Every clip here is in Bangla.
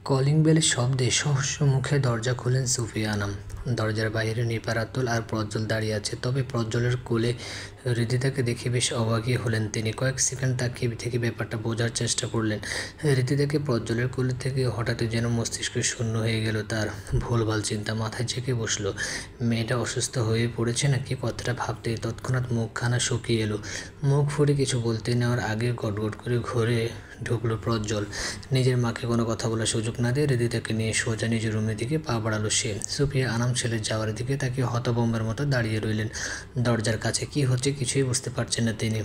কলিং বেলের শব্দে সহস্র মুখে দরজা খুলেন সুফিয়া আনাম। দরজার বাইরে নিপা, রাতুল আর প্রজ্জ্বল দাঁড়িয়ে আছে। তবে প্রজ্জ্বলের কোলে হৃদিতাকে দেখে বেশ অবাকই হলেন তিনি। কয়েক সেকেন্ড তাকিয়ে থেকে ব্যাপারটা বোঝার চেষ্টা করলেন। হৃদিতাকে প্রজ্জ্বলের কোলে থেকে হঠাৎই যেন মস্তিষ্ক শূন্য হয়ে গেল তার। ভুলভাল চিন্তা মাথায় চেপে বসলো। মেয়েটা অসুস্থ হয়ে পড়েছে নাকি কথাটা ভাবতেই তৎক্ষণাৎ মুখখানা শুকিয়ে এলো। মুখ ফুটে কিছু বলতে নেওয়ার আগে গটগট করে ঘরে ঢুকলো প্রজ্জ্বল। নিজের মাকে কোনো কথা বলার সুযোগ না দিয়ে হৃদিতাকে নিয়ে সোজা নিজের রুমের দিকে পা বাড়ালো সে। সুফিয়া আনাম ছেলের যাওয়ার দিকে তাকে হতভম্বের মতো দাঁড়িয়ে রইলেন। দরজার কাছে কি হচ্ছে কিছুই বুঝতে পারছেন না তিনি।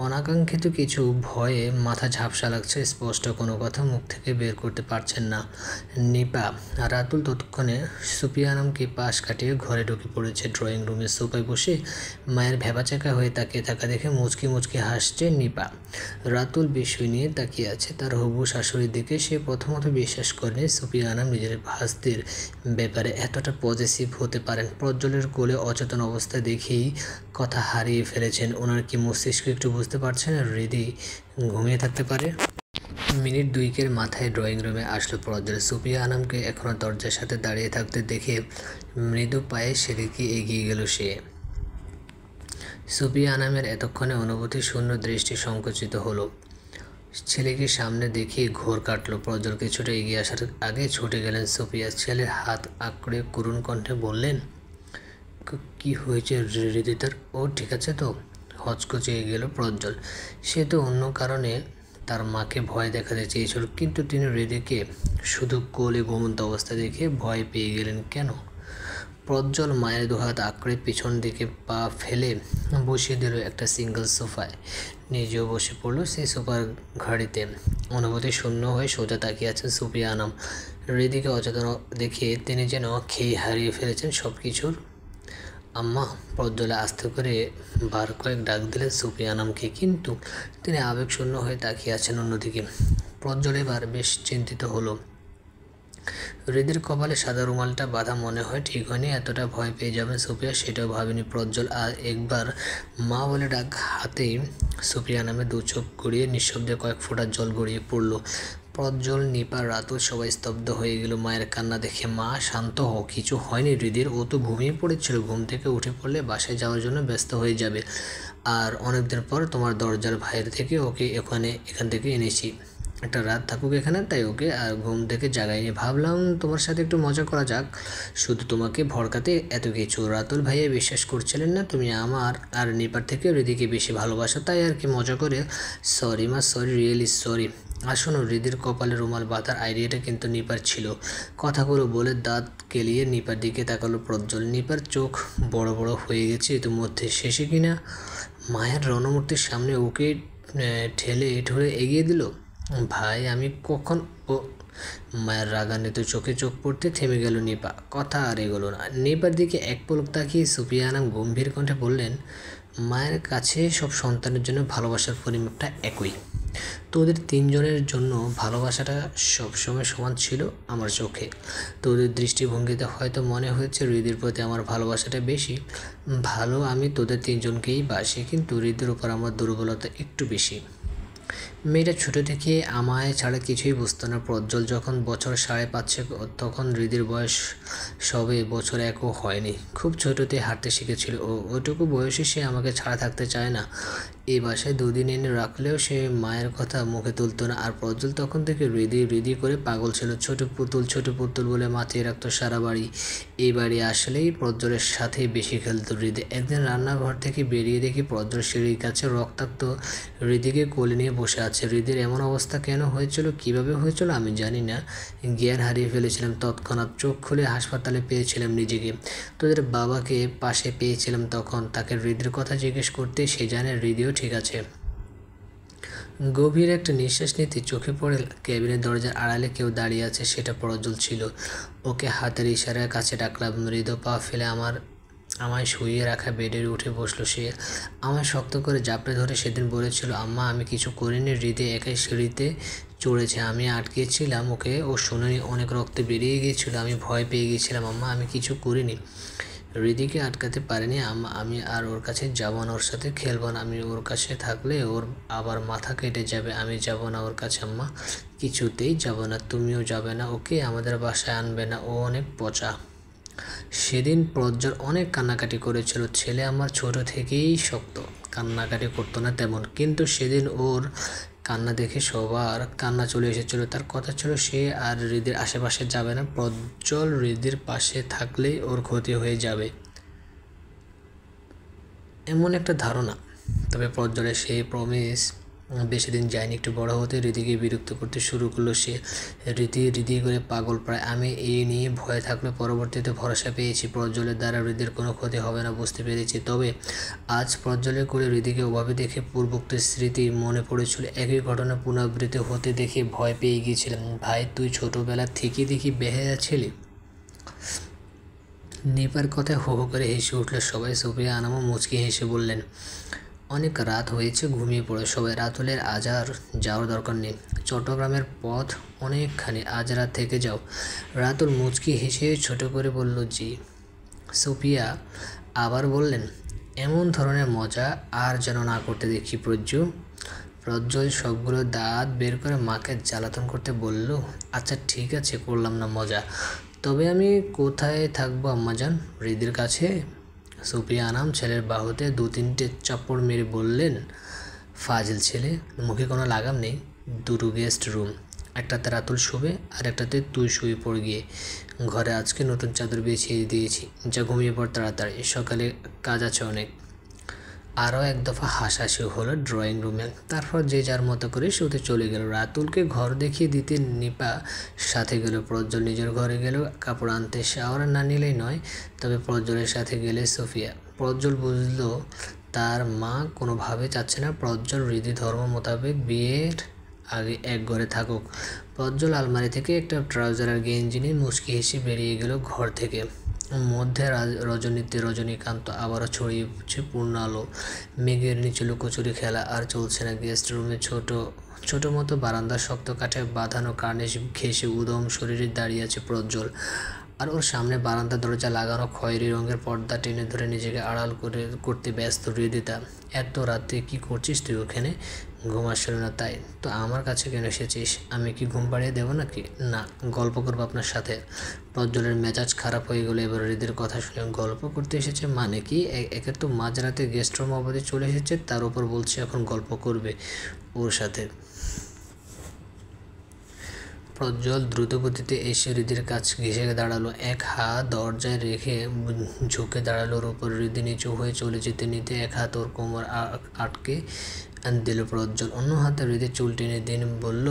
অনাকাঙ্ক্ষিত কিছু ভয়ে মাথা ঝাপসা লাগছে। স্পষ্ট কোনো কথা মুখ থেকে বের করতে পারছেন না। নিপা রাতুল ততক্ষণে সুফিয়া আনামকে পাশ কাটিয়ে ঘরে ঢুকে পড়েছে। ড্রয়িং রুমের সোফায় বসে মায়ের ভেবাচাকা হয়ে তাকিয়ে থাকা দেখে মুচকি মুচকি হাসছে নিপা। রাতুল বিষয় নিয়ে তাকিয়ে আছে তার হবু শাশুড়ির দিকে। সে প্রথমত বিশ্বাস করেনি সুফিয়া আনাম নিজের ভাস্তির ব্যাপারে এতটা পজিটিভ হতে পারেন। প্রজ্জ্বলের কোলে অচেতন অবস্থায় দেখেই কথা হারিয়ে ফেলেছেন। ওনার কি মস্তিষ্ক একটু বুঝতে পারছেন হৃদি ঘুমিয়ে থাকতে পারে? মিনিট দুইকের মাথায় ড্রয়িং রুমে আসলো প্রজ্জ্বল। সুফিয়া আনামকে এখনও দরজার সাথে দাঁড়িয়ে থাকতে দেখে মৃদু পায়ে সেদিকে এগিয়ে গেল সে। সুফিয়া আনামের এতক্ষণে অনুভূতি শূন্য দৃষ্টি সংকুচিত হলো। ছেলেকে সামনে দেখে ঘোর কাটলো। প্রজ্জ্বল কিছুটা এগিয়ে আসার আগে ছুটে গেলেন সুফিয়া। ছেলের হাত আঁকড়ে করুণ কণ্ঠে বললেন, কি হয়েছে হৃদিতার? ও ঠিক আছে তো? হচকচিয়ে গেল প্রজ্জ্বল। সে তো অন্য কারণে তার মাকে ভয় দেখাতে চেয়েছিল, কিন্তু তিনি হৃদিকে শুধু কোলে ঘুমন্ত অবস্থা দেখে ভয় পেয়ে গেলেন কেন? প্রজ্জ্বল মায়ের দুহাত আঁকড়ে পিছন দিকে পা ফেলে বসিয়ে দিল একটা সিঙ্গেল সোফায়। নিজেও বসে পড়লো সেই সোফার ঘাড়িতে। অনুভূতি শূন্য হয়ে সোজা তাকিয়ে আছেন সুফিয়া আনাম। হৃদিকে অচেতন দেখে তিনি যেন খেই হারিয়ে ফেলেছেন সব কিছুর। আম্মা! প্রজ্জ্বলে আস্তে করে বার কয়েক ডাক দিলেন সুফিয়া আনামকে, কিন্তু তিনি আবেগশূন্য হয়ে তাকিয়ে আছেন অন্যদিকে। প্রজ্জ্বল এবার বেশ চিন্তিত হলো। হৃদির কপালে সাদা রুমালটা বাঁধা মনে হয় ঠিক হয়নি। এতটা ভয় পেয়ে যাবেন সুফিয়া সেটাও ভাবেনি প্রজ্জ্বল। আর একবার মা বলে ডাক হাতেই সুফিয়া নামে দু চোখ গড়িয়ে নিঃশব্দে কয়েক ফোঁটা জল গড়িয়ে পড়ল। প্রজ্জ্বল, নিপা, রাতুল সবাই স্তব্ধ হয়ে গেল মায়ের কান্না দেখে। মা, শান্ত হও, কিছু হয়নি হৃদির, ও তো ঘুমিয়ে পড়েছিল। ঘুম থেকে উঠে পড়লে বাসায় যাওয়ার জন্য ব্যস্ত হয়ে যাবে। আর অনেকদিন পর তোমার দরজার বাইরে থেকে ওকে এখান থেকে এনেছি। একটা রাত থাকুক এখানে, তাই ওকে আর ঘুম থেকে জাগাইনি। ভাবলাম তোমার সাথে একটু মজা করা যাক, শুধু তোমাকে ভড়কাতে এত কিছু। রাতুল ভাইয়া বিশ্বাস করছিলেন না তুমি আমার আর নিপার থেকে হৃদিকে বেশি ভালোবাসো, তাই আর কি মজা করে। সরি মা, সরি, রিয়েলি সরি। আর শোনো, হৃদির কপালে রুমাল বাঁধার আইডিয়াটা কিন্তু নিপার ছিল। কথাগুলো বলে দাঁত কেলিয়ে নিপার দিকে তাকালো প্রজ্জ্বল। নিপার চোখ বড় বড় হয়ে গেছে ইতিমধ্যে। শেষে কিনা মায়ের রণমূর্তির সামনে ওকে ঠেলে এগিয়ে দিল। ভাই, আমি কখন? ও মায়ের রাগান্বিত চোখে চোখ পড়তে থেমে গেল নিপা। কথা আর এগোলো না। নিপার দিকে এক পলক তাকিয়ে সুফিয়া আনাম গম্ভীর কণ্ঠে বললেন, মায়ের কাছে সব সন্তানের জন্য ভালোবাসার পরিমাপটা একই। তোদের তিনজনের জন্য ভালোবাসাটা সবসময় সমান ছিল আমার চোখে। তোদের দৃষ্টিভঙ্গিতে হয়তো মনে হয়েছে হৃদির প্রতি আমার ভালোবাসাটা বেশি। ভালো, আমি তোদের তিনজনকেই বাসি, কিন্তু হৃদির উপর আমার দুর্বলতা একটু বেশি। মেয়েটা ছোটো থেকে আমায় ছাড়া কিছুই বুঝতো না। প্রজ্জ্বল যখন বছর 5.5 তখন হৃদির বয়স সবে বছর 1ও হয়নি। খুব ছোটোতে হাঁটতে শিখেছিল ও। ওইটুকু বয়সে সে আমাকে ছাড়া থাকতে চায় না। এই বাসায় 2 দিন এনে রাখলেও সে মায়ের কথা মুখে তুলতো না। আর প্রজ্জ্বল তখন থেকে হৃদি করে পাগল ছিল। ছোটো পুতুল বলে মাতিয়ে রাখতো সারা বাড়ি। এই বাড়ি আসলেই প্রজ্জ্বলের সাথেই বেশি খেলতো হৃদি। একদিন রান্নাঘর থেকে বেরিয়ে দেখি প্রজ্জ্বল সিঁড়ির কাছে রক্তাক্ত হৃদিকে কোলে নিয়ে বসে আছে। হৃদির এমন অবস্থা কেন হয়েছিল, কিভাবে হয়েছিল আমি জানি না। জ্ঞান হারিয়ে ফেলেছিলাম তৎক্ষণাৎ। চোখ খুলে হাসপাতালে পেয়েছিলাম নিজেকে। তোদের বাবাকে পাশে পেয়েছিলাম তখন। তাকে হৃদির কথা জিজ্ঞেস করতে সে জানে হৃদিও ঠিক আছে। গভীর একটা নিঃশ্বাস নিতে চোখে পড়ে কেবিনের দরজার আড়ালে কেউ দাঁড়িয়ে আছে। সেটা প্রজ্জ্বল ছিল। ওকে হাতের ইশারায় কাছে ডাকলাম। মৃদু পা ফেলে আমায় শুইয়ে রাখা বেডে উঠে বসলো সে। আমায় শক্ত করে জাপড়ে ধরে সেদিন বলেছিল, আম্মা আমি কিছু করিনি, হৃদি একাই সিঁড়িতে চড়েছে, আমি আটকেছিলাম ওকে। ও শুনেনি, অনেক রক্ত বেরিয়ে গিয়েছিল, আমি ভয় পেয়ে গিয়েছিলাম। আম্মা আমি কিছু করিনি। হৃদিকে আটকাতে পারিনি। আমি আর ওর কাছে যাব না, ওর সাথে খেলবো না। আমি ওর কাছে থাকলে ওর আবার মাথা কেটে যাবে। আমি যাব না ওর কাছে আম্মা, কিছুতেই যাব না। তুমিও যাবে না, ওকে আমাদের বাসায় আনবে না, ও অনেক পচা। সেদিন প্রজ্জ্বল অনেক কান্নাকাটি করেছিল। ছেলে আমার ছোট থেকেই শক্ত, কান্নাকাটি করতো না তেমন, কিন্তু সেদিন ওর কান্না দেখে সবার কান্না চলে এসেছিল। তার কথা ছিল সে আর হৃদির আশেপাশে যাবে না। প্রজ্জ্বল হৃদির পাশে থাকলেই ওর ক্ষতি হয়ে যাবে, এমন একটা ধারণা। তবে প্রজ্জ্বলের সেই প্রমিস বেশি দিন যায়নি। একটু বড় হতে হৃদিকে বিরক্ত করতে শুরু করলো সে। হৃদি করে পাগল প্রায়। আমি এই নিয়ে ভয়ে থাকলে পরবর্তীতে ভরসা পেয়েছি প্রজ্জ্বলের দ্বারা হৃদির কোনো ক্ষতি হবে না, বুঝতে পেরেছি। তবে আজ প্রজ্জ্বলের করে হৃদিকে ওভাবে দেখে পূর্বোক্ত স্মৃতি মনে পড়েছিল। একই ঘটনা পুনরাবৃত্তি হতে দেখে ভয় পেয়ে গিয়েছিলাম। ভাই, তুই ছোটবেলা থেকে দেখি বেহায়া ছিলি। নিপার কথায় হো হো করে হেসে উঠল সবাই। সুফিয়া আনামও মুচকি হেসে বললেন, অনেক রাত হয়েছে, ঘুমিয়ে পড়ে সবাই। রাতুলের আজ আর যাওয়ার দরকার নেই, চট্টগ্রামের পথ অনেকখানি, আজ রাত থেকে যাও। রাতুল মুচকি হেসে ছোট করে বলল, জি। সুফিয়া আবার বললেন, এমন ধরনের মজা আর যেন না করতে দেখি প্রজ্জ্বল সবগুলো দাঁত বের করে মাকে জ্বালাতন করতে বলল, আচ্ছা ঠিক আছে, করলাম না মজা। তবে আমি কোথায় থাকবো আম্মাজান? হৃদির কাছে? সুফিয়া আনাম ছেলের বাহুতে 2-3টে চাপড় মেরে বললেন, ফাজিল ছেলে, মুখে কোনো লাগাম নেই। 2টো গেস্ট রুম, একটাতে রাতুল শোবে আর একটাতে তুই শুয়ে পড় গিয়ে। ঘরে আজকে নতুন চাদর বিছিয়ে দিয়েছি, যা ঘুমিয়ে পড় তাড়াতাড়ি, সকালে কাজ আছে অনেক। আরও এক দফা হাসাহাসি হলো ড্রয়িং রুমে। তারপর যে যার মতো করে শুতে চলে গেল। রাতুলকে ঘর দেখিয়ে দিতে নিপা সাথে গেল। প্রজ্জ্বল নিজের ঘরে গেল কাপড় আনতে। শাওয়ার না নিলেই নয়, তবে প্রজ্জ্বলের সাথে গেলে সুফিয়া। প্রজ্জ্বল বুঝল তার মা কোনোভাবে চাচ্ছে না প্রজ্জ্বল হৃদি ধর্ম মোতাবেক বিয়ের আগে এক ঘরে থাকুক। প্রজ্জ্বল আলমারি থেকে একটা ট্রাউজার আর গেঞ্জি নিয়ে মুচকি হেসে বেরিয়ে গেল ঘর থেকে। মধ্যে রজনীকান্ত আবারও ছড়িয়ে পড়ছে পূর্ণ আলো। মেঘের নিচে লুকোচুরি খেলা আর চলছে না। গেস্ট রুমে ছোট মতো বারান্দা, শক্ত কাঠে বাঁধানো কার্নিশ ঘেঁষে উদম শরীরে দাঁড়িয়ে আছে প্রজ্জ্বল। আর ওর সামনে বারান্দার দরজা লাগানো খয়েরি রঙের পর্দা টেনে ধরে নিজেকে আড়াল করতে ব্যস্ত হৃদিতা। এত রাতে কি করছিস তুই ওখানে? ঘুম আসছিল না তাই তো আমার কাছে কেন এসেছিস? আমি কি ঘুম পাড়িয়ে দেবো নাকি? না, গল্প করবো আপনার সাথে। প্রজ্জ্বলের মেজাজ খারাপ হয়ে গেলো এবার হৃদির কথা শুনে। গল্প করতে এসেছে মানে কি? একে তো মাঝরাতে গেস্ট রুম অবধি চলে এসেছে, তার উপর বলছে এখন গল্প করবে ওর সাথে। প্রজ্জ্বল দ্রুতগতিতে এসে হৃদির কাছে ঘেঁষে দাঁড়ালো। এক হাত দরজায় রেখে ঝুঁকে দাঁড়ালো ওর উপর। হৃদি নিচু হয়ে চলে যেতে নিতে এক হাত ওর কোমর আটকে দিল প্রজ্জ্বল। অন্য হাতে হৃদির চুল টেনে দিন বলল,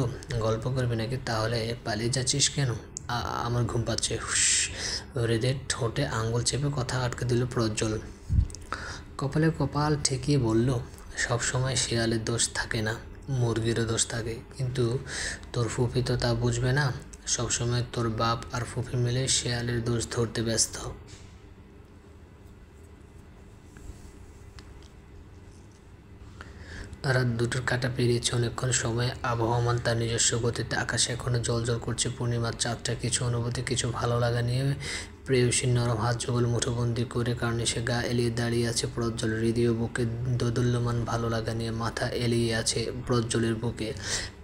গল্প করবি নাকি? তাহলে পালিয়ে যাচ্ছিস কেন? আমার ঘুম পাচ্ছে। হৃদের ঠোঁটে আঙুল চেপে কথা আটকে দিল প্রজ্জ্বল। কপালে কপাল ঠেকিয়ে বলল, সব সময় শেয়ালের দোষ থাকে না, মুরগিরও দোষ থাকে। কিন্তু তোর ফুফি তো তা বুঝবে না। সবসময় তোর বাপ আর ফুফি মিলে শেয়ালের দোষ ধরতে ব্যস্ত। রাত 2টোর কাঁটা পেরিয়েছে অনেকক্ষণ সময়। আবহমান তার নিজস্ব গতিতে। আকাশে এখনো জ্বলজ্বল করছে পূর্ণিমার চাঁদটা। কিছু অনুভূতি, কিছু ভালো লাগা নিয়ে প্রেয়সীর নরম হাত যুগল মুঠোবন্দি করে কার্নিশে গা এলিয়ে দাঁড়িয়ে আছে প্রজ্জ্বল। হৃদয় বুকে দোদুল্যমান ভালো লাগা নিয়ে মাথা এলিয়ে আছে প্রজ্জ্বলের বুকে।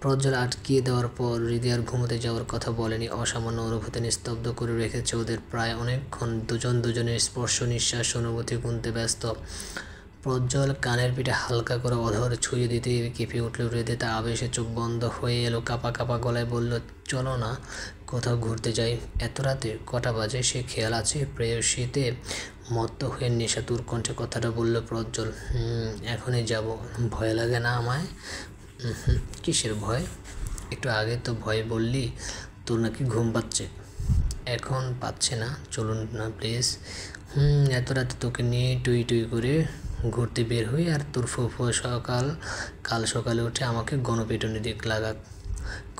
প্রজ্জ্বল আটকিয়ে দেওয়ার পর হৃদয় আর ঘুমোতে যাওয়ার কথা বলেনি। অসামান্য অনুভূতি নিস্তব্ধ করে রেখেছে ওদের। প্রায় অনেকক্ষণ দুজনের স্পর্শ, নিঃশ্বাস, অনুভূতি গুনতে ব্যস্ত। প্রজ্জ্বল কানের পিঠে হালকা করে অধর ছুঁয়ে দিতে কেঁপে উঠল হৃদয়। তা আবেশে চোখ বন্ধ হয়ে এলো। কাঁপা কাঁপা গলায় বলল, চলো না কোথাও ঘুরতে যাই। এত রাতে? কটা বাজে সে খেয়াল আছে? প্রেয়সীতে মত্ত হয়ে নেশাতুর কণ্ঠে কথাটা বলল প্রজ্জ্বল। এখনই যাব। ভয় লাগে না আমায়? কিসের ভয়? একটু আগে তো ভয় বললি তোর নাকি ঘুম পাচ্ছে। এখন পাচ্ছে না, চলুন না প্লিজ। এত রাতে তোকে নিয়ে টুই টুই করে ঘুরতে বের হই আর তোর ফুফু কাল সকালে উঠে আমাকে গণপিটুনি দিক লাগাক।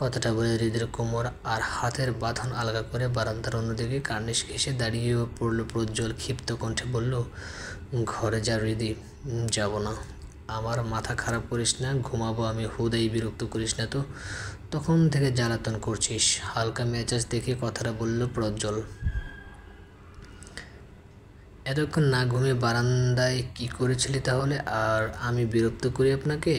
কথাটা বলে হৃদের কোমর আর হাতের বাঁধন আলগা করে বারান্দার অন্যদিকে কার্নিশ ঘেঁষে দাঁড়িয়ে পড়ল প্রজ্জ্বল। ক্ষিপ্ত কণ্ঠে বলল, ঘরে যা হৃদি। যাব না। আমার মাথা খারাপ করিস না, ঘুমাবো আমি। হুদাই বিরক্ত করিস না তো, তখন থেকে জ্বালাতন করছিস। হালকা মেজাজ দেখে কথাটা বলল প্রজ্জ্বল। এতক্ষণ না ঘুমিয়ে বারান্দায় কি করেছিলি তাহলে? আর আমি বিরক্ত করি আপনাকে?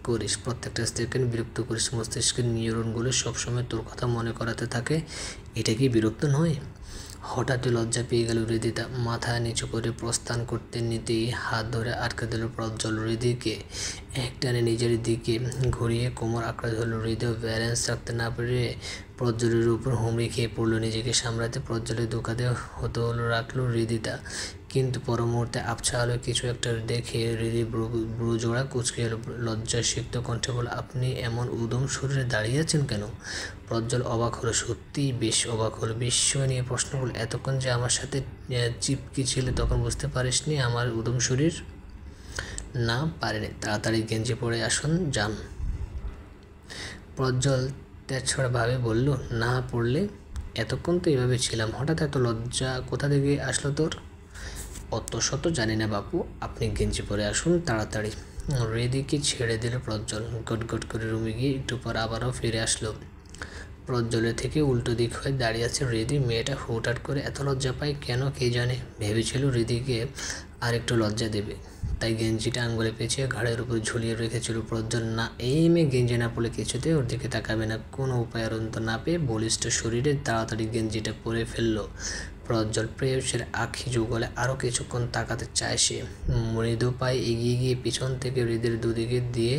করিস, প্রত্যেকটা সেকেন্ড বিরক্ত করিস। মস্তিষ্কের নিউরনগুলো সবসময় তোর কথা মনে করাতে থাকে। এটা কি বিরক্ত নয়? হঠাৎই লজ্জা পেয়ে গেল হৃদিতা। মাথা নিচু করে প্রস্থান করতে নিতেই হাত ধরে আটকে দিল প্রজ্জ্বল হৃদিকে। একটানে নিজের দিকে ঘুরিয়ে কোমর আঁকড়ে ধরল। হৃদয় ব্যালেন্স রাখতে না পেরে প্রজ্জ্বলের উপর হুমড়ি খেয়ে পড়ল। নিজেকে সামলাতে প্রজ্জ্বলের ধোকাতে হতে হলো রাখলো হৃদিতা, কিন্তু পর মুহূর্তে আবছা আলোয় কিছু একটা দেখে হৃদি ব্রুজোড়া কুঁচকে এলো। লজ্জাসিক্ত কণ্ঠে বলল, আপনি এমন উদম শরীরে দাঁড়িয়ে আছেন কেন? প্রজ্জ্বল অবাক হলো, সত্যিই বেশ অবাক হলো। বিস্ময় নিয়ে প্রশ্ন করল, এতক্ষণ যে আমার সাথে চিপকি ছিল তখন বুঝতে পারিসনি আমার উদম শরীর? না, পারিনি। তাড়াতাড়ি গেঞ্জি পরে আসুন, যান। প্রজ্জ্বল তেজছড়াভাবে বলল, না পড়লে? এতক্ষণ তো এভাবে ছিলাম, হঠাৎ এত লজ্জা কোথা থেকে আসলো তোর? অত শত জানি না বাপু, আপনি গেঞ্জি পরে আসুন তাড়াতাড়ি। হৃদিকে ছেড়ে দিল প্রজ্জ্বল। গটগট করে রুমে গিয়ে একটু পর আবারও ফিরে আসলো। প্রজ্জ্বলের থেকে উল্টো দিক হয়ে দাঁড়িয়ে আছে হৃদি। মেয়েটা হুটহাট করে এত লজ্জা পায় কেন কে জানে। ভেবেছিল হৃদিকে আর একটু লজ্জা দেবে, তাই গেঞ্জিটা আঙুলে পেঁচিয়ে ঘাড়ের উপর ঝুলিয়ে রেখেছিল। প্রজ্জ্বল না, এই মেয়ে গেঞ্জি না পরলে কিছুতে ওর দিকে তাকাবে না। কোনো উপায়ন্ত না পেয়ে বলিষ্ঠ শরীরে তাড়াতাড়ি গেঞ্জিটা পরে ফেললো। প্রজ্জ্বল প্রেয়সীর আখি যুগলে আরও কিছুক্ষণ তাকাতে চায় সে। মৃদু পায়ে এগিয়ে গিয়ে পিছন থেকে হৃদের দুদিকে দিয়ে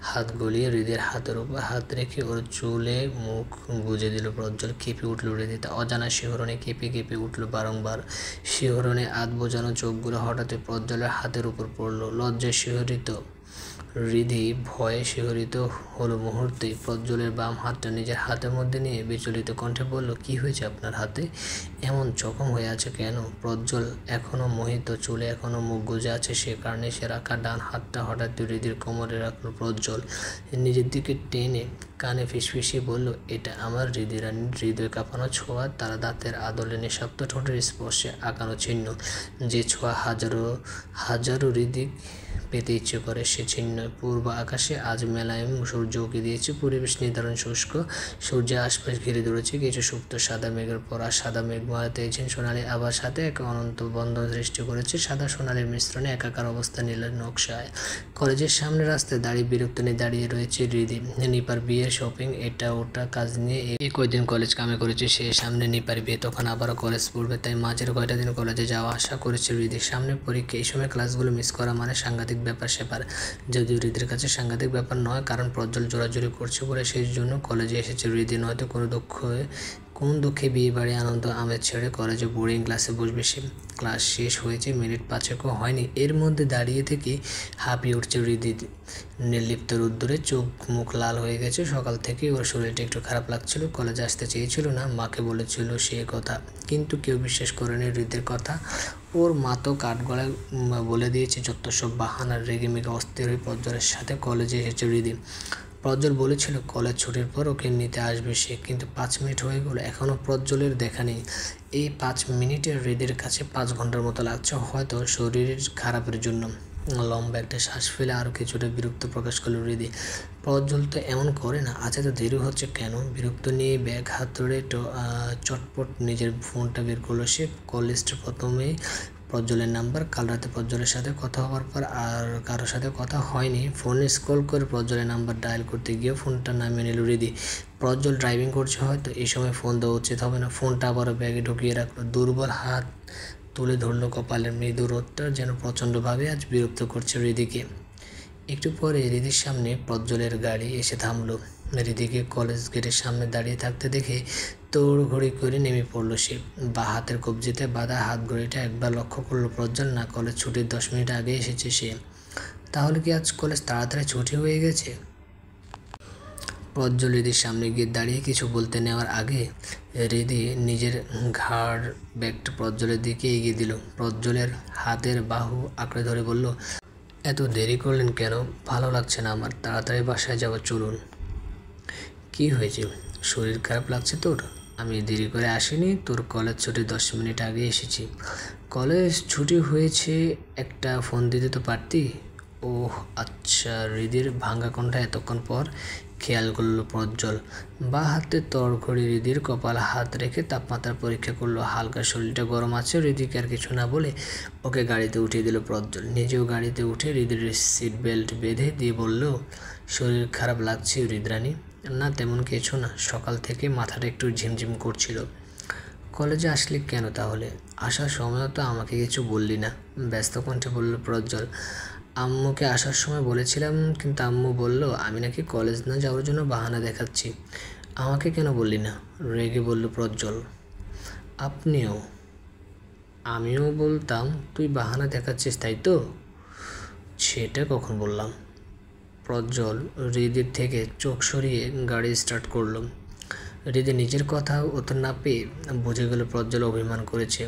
হাত গলিয়ে হৃদের হাতের উপর হাত রেখে ওর চুলে মুখ গুজে দিল। প্রজ্জ্বল কেঁপে উঠল। হৃদিতা অজানা শিহরণে কেঁপে কেঁপে উঠল বারংবার। শিহরণে আধ বোঝানো চোখগুলো হঠাৎই প্রজ্জ্বলের হাতের উপর পড়ল। লজ্জায় শিহরিত হৃদি ভয়ে শিহরিত হলো মুহূর্তেই। প্রজ্জ্বলের বাম হাতটা নিজের হাতের মধ্যে নিয়ে বিচলিত কণ্ঠে বলল, কি হয়েছে আপনার হাতে? এমন জখম হয়ে আছে কেন? প্রজ্জ্বল এখনও মোহিত, চুলে এখনও মুখ গুজে আছে, সে কারণে সে রাখা ডান হাতটা হঠাৎ হৃদির কোমরে রাখল। প্রজ্জ্বল নিজের দিকে টেনে কানে ফিসফিসিয়ে বলল, এটা আমার হৃদিরানির হৃদয় কাঁপানো ছোঁয়া, তার দাঁতের আদলে নিঃশব্দ ঠোঁটের স্পর্শে আঁকানো চিহ্ন। যে ছোঁয়া হাজারো হাজারো হৃদি পেতে ইচ্ছে করে, সে চিহ্ন পূর্ব আকাশে আজ মেলায় সূর্য উঁকি দিয়েছে। পরিবেশ নির্ধারণ শুষ্ক, সূর্যের আশপাশ ঘিরে ধরেছে কিছু সুপ্ত সাদা মেঘের পরা। সাদা মেঘমালাতে এছেন সোনালি আবার সাথে এক অনন্ত বন্ধন সৃষ্টি করেছে। সাদা সোনালির মিশ্রণে একাকার অবস্থা নীলের নকশায়। কলেজের সামনে রাস্তায় দাঁড়িয়ে বিরক্ত নিয়ে দাঁড়িয়ে রয়েছে হৃদি। নিপার বিয়ের শপিং, এটা ওটা কাজ নিয়ে এই কয়দিন কলেজ কামে করেছে সে। সামনে নিপার বিয়ে, তখন আবারও কলেজ পড়বে, তাই মাঝের কয়টা দিন কলেজে যাওয়া আসা করেছে হৃদি। সামনে পরীক্ষা, এই সময় ক্লাসগুলো মিস করা মানে সাংঘাতিক ব্যাপার স্যাপার। যদিও হৃদির কাছে সাংঘাতিক ব্যাপার নয়, কারণ প্রজ্জ্বল জোরাজুরি করছে বলে সেই জন্য কলেজে এসেছে হৃদি। নয়তো কোন দুঃখে বিয়ে বাড়ি আনন্দ আমেজ ছেড়ে কলেজে বোর্ডিং ক্লাসে বসবে সে। ক্লাস শেষ হয়েছে, মিনিট পাঁচেকও হয়নি, এর মধ্যে দাঁড়িয়ে থেকে হাঁপিয়ে উঠছে হৃদি। নির্লিপ্ত রোদ্দুরে চোখ মুখ লাল হয়ে গেছে। সকাল থেকে ওর শরীরটা একটু খারাপ লাগছিল। কলেজে আসতে চেয়েছিল না, মাকে বলেছিল সে কথা, কিন্তু কেউ বিশ্বাস করেনি হৃদের কথা। ওর মা তো কাঠগড়ায় বলে দিয়েছে যত সব বাহানার। রেগে মেগে অস্থির হয়ে প্রজ্জ্বলের সাথে কলেজে এসেছে হৃদি। প্রজ্জ্বল বলেছিল কলেজ ছুটির পর ওকে নিতে আসবে সে, কিন্তু 5 মিনিট হয়ে গেল, এখনও প্রজ্জ্বলের দেখা নেই। এই 5 মিনিটের হৃদির কাছে 5 ঘন্টার মতো লাগছে, হয়তো শরীরের খারাপের জন্য। লম্বা একটা শ্বাস ফেলে আরও কিছুটা বিরক্ত প্রকাশ করল হৃদি। প্রজ্জ্বল তো এমন করে না, আজ এত দেরি হচ্ছে কেন? বিরক্ত নিয়ে ব্যাগ হাত ধরে চটপট নিজের ফোনটা বের করলো সে। কল লিস্টে প্রথমেই প্রজ্জ্বলের নাম্বার। কাল রাতে প্রজ্জ্বলের সাথে কথা হওয়ার পর আর কারোর সাথে কথা হয়নি। ফোনে স্ক্রল করে প্রজ্জ্বলের নাম্বার ডায়াল করতে গিয়ে ফোনটা নামিয়ে নিল হৃদি। প্রজ্জ্বল ড্রাইভিং করছে, হয়তো এই সময় ফোন দেওয়া উচিত হবে না। ফোনটা আবারও ব্যাগে ঢুকিয়ে রাখলো। দুর্বল হাত তুলে ধরলো কপালের। মৃদু রোদটা যেন প্রচণ্ডভাবে আজ বিরক্ত করছে হৃদিকে। একটু পরে হৃদির সামনে প্রজ্জ্বলের গাড়ি এসে থামলো। হৃদিকে কলেজ গেটের সামনে দাঁড়িয়ে থাকতে দেখে দৌড়ঘড়ি করে নেমে পড়লো সে। বা হাতের কবজিতে বাঁধা হাত ঘড়িটা একবার লক্ষ্য করলো প্রজ্জ্বল না, কলেজ ছুটির 10 মিনিট আগে এসেছে সে। তাহলে কি আজ কলেজ তাড়াতাড়ি ছুটি হয়ে গেছে? প্রজ্জ্বল হৃদির সামনে গিয়ে দাঁড়িয়ে কিছু বলতে নেওয়ার আগে হৃদি নিজের ঘাড় ব্যাগটা প্রজ্জ্বলের দিকে এগিয়ে দিল। প্রজ্জ্বলের হাতের বাহু আঁকড়ে ধরে বলল, এত দেরি করলেন কেন? ভালো লাগছে না আমার, তাড়াতাড়ি বাসায় যাবো, চলুন। কি হয়েছে, শরীর খারাপ লাগছে তোর? আমি দেরি করে আসিনি, তোর কলেজ ছুটি 10 মিনিট আগে এসেছি। কলেজ ছুটি হয়েছে, একটা ফোন দিতে তো পারতি। ওহ আচ্ছা। হৃদির ভাঙা কণ্ঠা এতক্ষণ পর খেয়াল করলো প্রজ্জ্বল। বাঁ হাতে তড়ঘড়ি হৃদির কপাল হাত রেখে তাপমাত্রা পরীক্ষা করলো। হালকা শরীরটা গরম আছে। হৃদিকে আর কিছু না বলে ওকে গাড়িতে উঠিয়ে দিল প্রজ্জ্বল। নিজেও গাড়িতে উঠে হৃদির সিট বেল্ট বেঁধে দিয়ে বলল, শরীর খারাপ লাগছে হৃদরানী? না, তেমন কিছু না, সকাল থেকে মাথাটা একটু ঝিমঝিম করছিল। কলেজে আসলি কেন তাহলে? আসার সময়ও তো আমাকে কিছু বললি না, ব্যস্ত কণ্ঠে বলল প্রজ্জ্বল। আম্মুকে আসার সময় বলেছিলাম, কিন্তু আম্মু বলল আমি নাকি কলেজ না যাওয়ার জন্য বাহানা দেখাচ্ছি। আমাকে কেন বললি না? রেগে বলল প্রজ্জ্বল। আমিও বলতাম তুই বাহানা দেখাচ্ছিস, তাই তো? সেটা কখন বললাম? প্রজ্জ্বল হৃদির থেকে চোখ সরিয়ে গাড়ি স্টার্ট করলো। হৃদি নিজের কথা উত্তর না পেয়ে বুঝে গেল প্রজ্জ্বল অভিমান করেছে।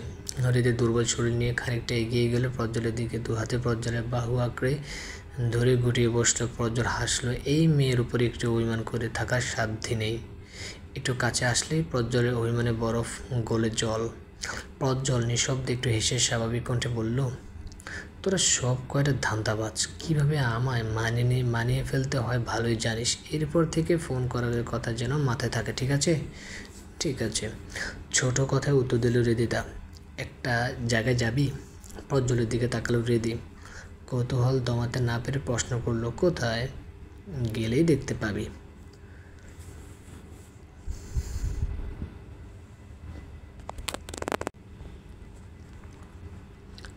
হৃদের দুর্বল শরীর নিয়ে খানিকটা এগিয়ে গেল প্রজ্জ্বলের দিকে। দু হাতে প্রজ্জ্বলের বাহু আঁকড়ে ধরে গুটিয়ে বসল। প্রজ্জ্বল হাসলো। এই মেয়ের উপরে একটু অভিমান করে থাকার সাধ্য নেই। একটু কাছে আসলেই প্রজ্জ্বলের অভিমানে বরফ গলে জল। প্রজ্জ্বল নিঃশব্দে একটু হেসে স্বাভাবিক কণ্ঠে বলল, তোরা সব কয়টা ধান্দাবাজ, কীভাবে আমায় মানিয়ে ফেলতে হয় ভালোই জানিস। এরপর থেকে ফোন করার কথা যেন মাথায় থাকে, ঠিক আছে? ঠিক আছে। ছোট কথায় উত্তর দিল হৃদিতা। একটা জায়গায় যাবি? প্রজ্জ্বলের দিকে তাকালো হৃদি। কৌতূহল দমাতে না পেরে প্রশ্ন করলো, কোথায়? গেলেই দেখতে পাবি।